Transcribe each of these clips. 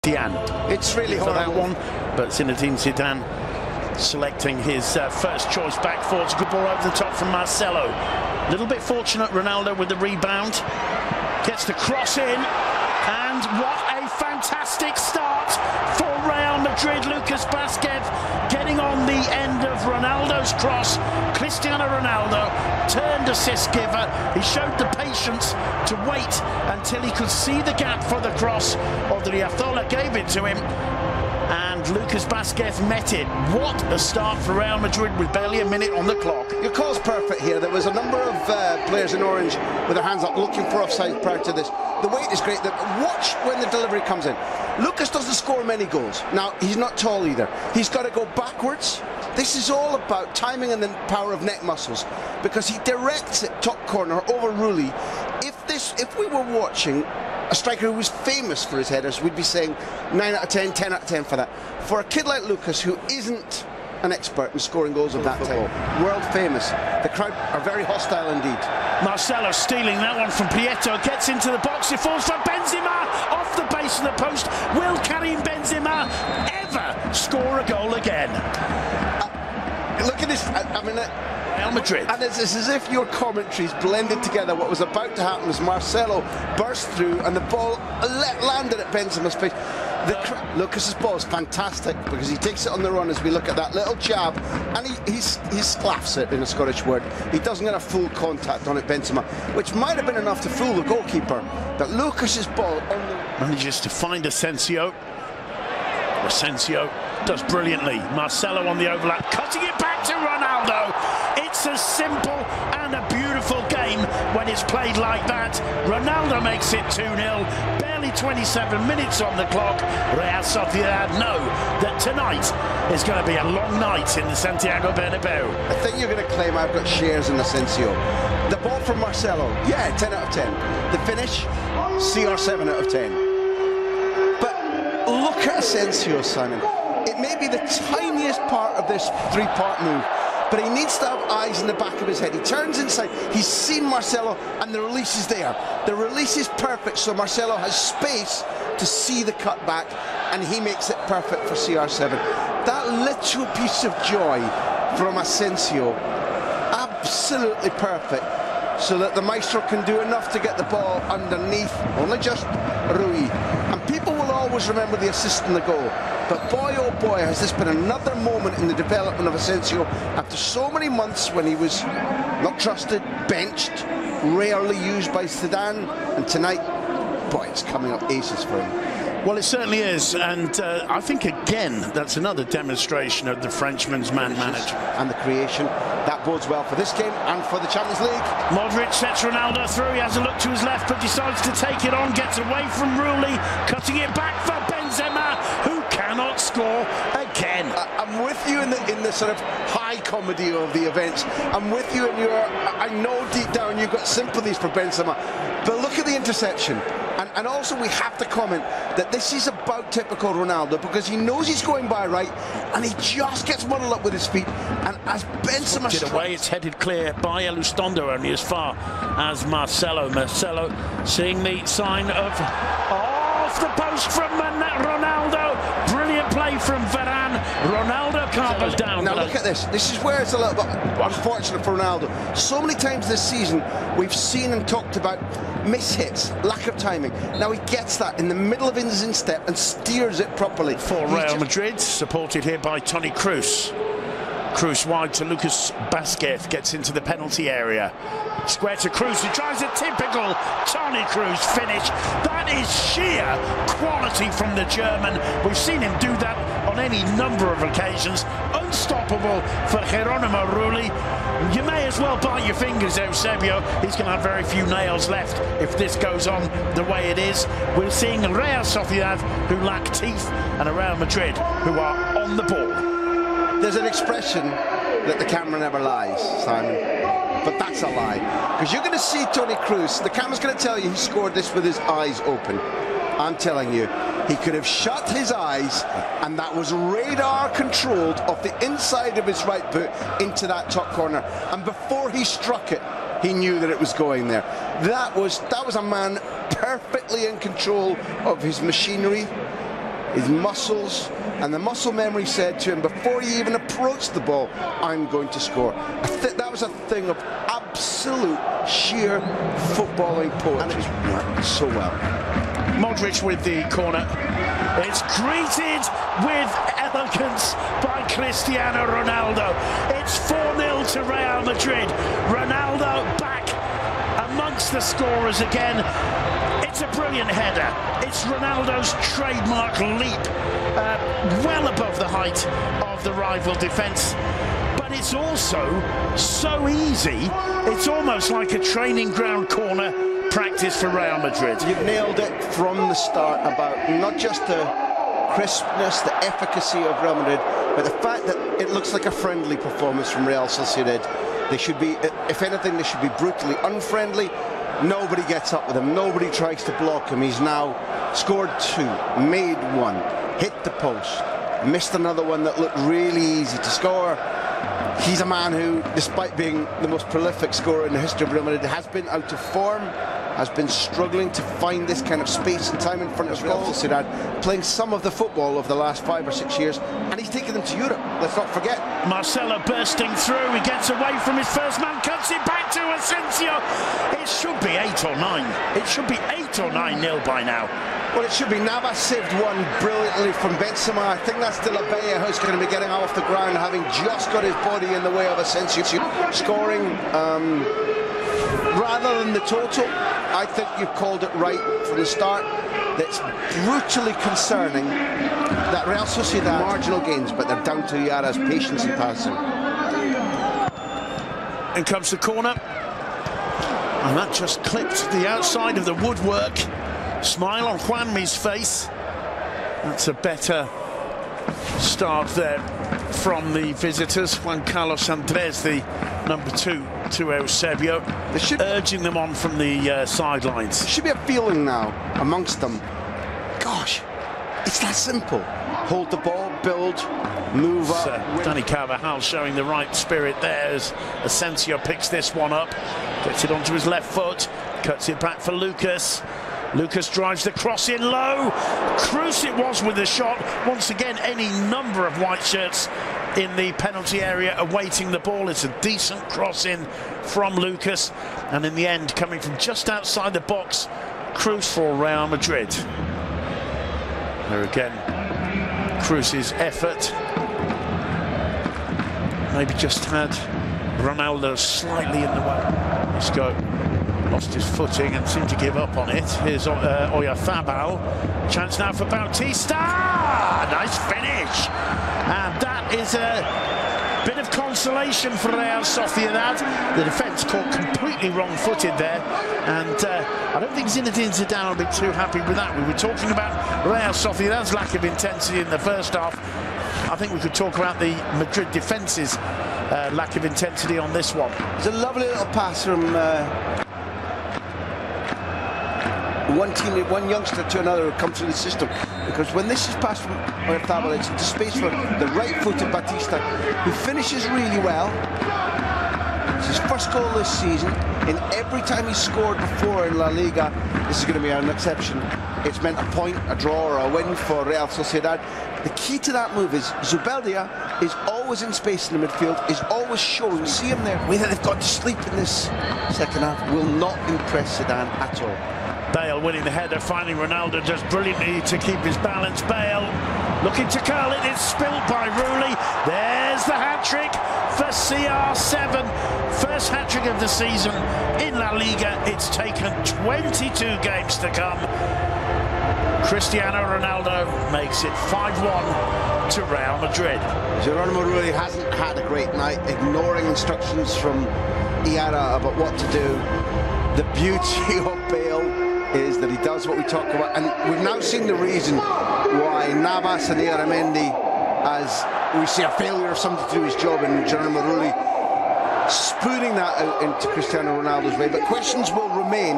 Zidane. It's really for that horrible. one, but Zinedine Zidane selecting his first choice back four. It's a good ball over the top from Marcelo. A little bit fortunate, Ronaldo with the rebound. Gets the cross in, and what a fantastic start for Real Madrid. Lucas Vázquez getting on the end of Ronaldo's cross. Cristiano Ronaldo, turned assist giver. He showed the patience to wait until he could see the gap for the cross. Odriozola gave it to him, and Lucas Vázquez met it. What a start for Real Madrid with barely a minute on the clock. Your call's perfect here. There was a number of players in orange with their hands up looking for offside prior to this. The weight is great. Watch when the delivery comes in. Lucas doesn't score many goals. Now, he's not tall either. He's got to go backwards. This is all about timing and the power of neck muscles, because he directs it top corner over Rulli. If we were watching a striker who was famous for his headers, we'd be saying 9 out of 10, 10 out of 10 for that. For a kid like Lucas, who isn't an expert in scoring goals of that type, world famous, the crowd are very hostile indeed. Marcelo stealing that one from Prieto, gets into the box, it falls for Benzema, off the base of the post. Will Karim Benzema ever score a goal again? Look at this, I mean... Real Madrid. And it's as if your commentaries blended together. What was about to happen was Marcelo burst through and the ball landed at Benzema's face. Lucas's ball is fantastic because he takes it on the run as we look at that little jab, and he sclaffs it, in a Scottish word. He doesn't get a full contact on it, Benzema, which might have been enough to fool the goalkeeper. But Lucas's ball on the... Manages to find Asensio. Asensio does brilliantly. Marcelo on the overlap, cutting it back to Ronaldo. It's a simple and a beautiful game when it's played like that. Ronaldo makes it 2-0. Barely 27 minutes on the clock. Real Sociedad know that tonight is going to be a long night in the Santiago Bernabeu. I think you're going to claim I've got shares in Asensio. The ball from Marcelo, yeah, 10 out of 10. The finish, CR7 out of 10. But look at Asensio, Simon. It may be the tiniest part of this three-part move, but he needs to have eyes in the back of his head. He turns inside, he's seen Marcelo, and the release is there. The release is perfect, so Marcelo has space to see the cut back, and he makes it perfect for CR7. That little piece of joy from Asensio, absolutely perfect, so that the maestro can do enough to get the ball underneath, only just Rui. And people will always remember the assist and the goal. But boy, oh boy, has this been another moment in the development of Asensio after so many months when he was not trusted, benched, rarely used by Zidane, and tonight, boy, it's coming up aces for him. Well, it certainly is, and I think again that's another demonstration of the Frenchman's man-manager. And the creation. That bodes well for this game and for the Champions League. Modric sets Ronaldo through, he has a look to his left but decides to take it on, gets away from Rulli, cutting it back for Benzema, who cannot score again. I'm with you in the sort of high comedy of the events. I'm with you in your... I know deep down you've got sympathies for Benzema, but look at the interception. And also we have to comment that this is about typical Ronaldo, because he knows he's going by right and he just gets muddled up with his feet, and as Benzema strikes away, it's headed clear by Elizondo, only as far as Marcelo. Marcelo seeing the sign of off the post from Ronaldo. Brilliant play from Varane. Ronaldo can't go down. Now look at this. This is where it's a little bit unfortunate for Ronaldo. So many times this season we've seen and talked about mishits, lack of timing. Now he gets that in the middle of his instep and steers it properly. For Real Madrid, supported here by Toni Kroos. Kroos wide to Lucas Vázquez, gets into the penalty area. Square to Kroos, who tries a typical Toni Kroos finish. That is sheer quality from the German. We've seen him do that on any number of occasions. Unstoppable for Geronimo Rulli. You may as well bite your fingers, Eusebio. He's going to have very few nails left if this goes on the way it is. We're seeing Real Sociedad, who lack teeth, and a Real Madrid, who are on the ball. There's an expression that the camera never lies, Simon, but that's a lie. Because you're going to see Toni Kroos, the camera's going to tell you he scored this with his eyes open. I'm telling you, he could have shut his eyes, and that was radar controlled off the inside of his right boot into that top corner. And before he struck it, he knew that it was going there. That was a man perfectly in control of his machinery, his muscles, and the muscle memory said to him before he even approached the ball, I'm going to score. That was a thing of absolute sheer footballing poetry, and it worked so well. Modric with the corner. It's greeted with elegance by Cristiano Ronaldo. It's 4-0 to Real Madrid. Ronaldo back amongst the scorers again. It's a brilliant header. It's Ronaldo's trademark leap, well above the height of the rival defence. But it's also so easy, it's almost like a training ground corner practice for Real Madrid. You've nailed it from the start about not just the crispness, the efficacy of Real Madrid, but the fact that it looks like a friendly performance from Real Sociedad. They should be, if anything, they should be brutally unfriendly. Nobody gets up with him, nobody tries to block him. He's now scored 2, made 1, hit the post, missed another one that looked really easy to score. He's a man who, despite being the most prolific scorer in the history of Real Madrid, has been out of form, has been struggling to find this kind of space and time in front of Real Sociedad, playing some of the football of the last 5 or 6 years, and he's taken them to Europe. Let's not forget. Marcelo bursting through, he gets away from his first man, cuts it back to Asensio. It should be 8 or 9. It should be 8 or 9-0 by now. Well, it should be. Navas saved one brilliantly from Benzema. I think that's De La Bella who's going to be getting off the ground, having just got his body in the way of Asensio scoring. Rather than the total, I think you've called it right from the start. That's brutally concerning that Real Sociedad marginal gains, but they're down to Yara's patience in passing. In comes the corner, and that just clipped the outside of the woodwork. Smile on Juanmi's face. That's a better start there from the visitors. Juan Carlos Andres, the number 2 to Eusebio, urging them on from the sidelines. There should be a feeling now amongst them. Gosh, it's that simple. Hold the ball, build, move up. Danny Carvajal showing the right spirit there as Asensio picks this one up, gets it onto his left foot, cuts it back for Lucas. Lucas drives the cross in low. Cruz it was with the shot. Once again, any number of white shirts in the penalty area awaiting the ball. It's a decent cross in from Lucas, and in the end, coming from just outside the box, Cruz for Real Madrid. There again, Cruz's effort maybe just had Ronaldo slightly in the way. Let's go. Lost his footing and seemed to give up on it. Here's Oyarzabal. Chance now for Bautista. Nice finish. And that is a bit of consolation for Real Sociedad. The defence caught completely wrong-footed there. And I don't think Zinedine Zidane will be too happy with that. We were talking about Real Sociedad's lack of intensity in the first half. I think we could talk about the Madrid defence's lack of intensity on this one. It's a lovely little pass from one youngster to another who comes through the system, because when this is passed from Oyarzabal, it's into space for the right-footed Batista, who finishes really well. It's his first goal this season. In every time he's scored before in La Liga, this is going to be an exception. It's meant a point, a draw, or a win for Real Sociedad. The key to that move is Zubeldia is always in space in the midfield, is always showing. You see him there. The way that they've got to sleep in this second half will not impress Zidane at all. Bale winning the header, finding Ronaldo does brilliantly to keep his balance. Bale looking to curl it, it's spilled by Rulli. There's the hat-trick for CR7. First hat-trick of the season in La Liga. It's taken 22 games to come. Cristiano Ronaldo makes it 5-1 to Real Madrid. Geronimo Rulli hasn't had a great night, ignoring instructions from Iara about what to do. The beauty of Bale is that he does what we talk about, and we've now seen the reason why Navas and Ieramendi, as we see a failure of somebody to do his job in Geronimo Rulli, spooning that out into Cristiano Ronaldo's way. But questions will remain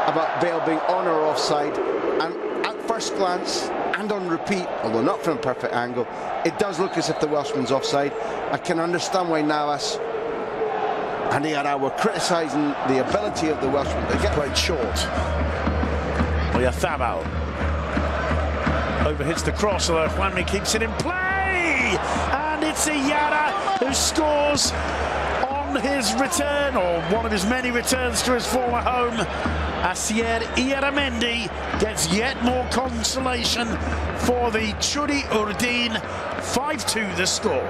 about Bale being on or offside, and at first glance and on repeat, although not from a perfect angle, it does look as if the Welshman's offside. I can understand why Navas and Iara were criticising the ability of the Welshman to get played short. Oyarzabal. Overhits the cross, although Juanmi keeps it in play. And it's Iyara who scores on his return, or one of his many returns to his former home. Asier Iyaramendi gets yet more consolation for the Aujourd'hui. 5-2 the score.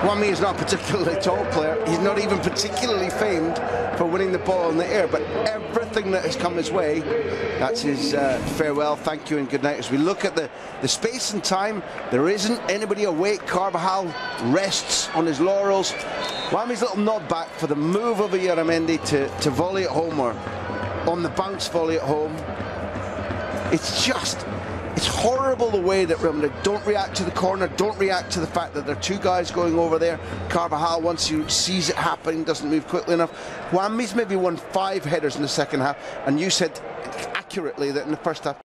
Juanmi is not a particularly tall player. He's not even particularly famed for winning the ball in the air, but everything that has come his way, that's his farewell, thank you and good night. As we look at the space and time, there isn't anybody awake. Carvajal rests on his laurels. Juanmi's little nod back for the move of Iyaramendi to volley at home, or on the bounce volley at home. It's horrible the way that Real Madrid don't react to the corner, don't react to the fact that there are two guys going over there. Carvajal, once he sees it happening, doesn't move quickly enough. Juanmi's maybe won 5 headers in the second half, and you said accurately that in the first half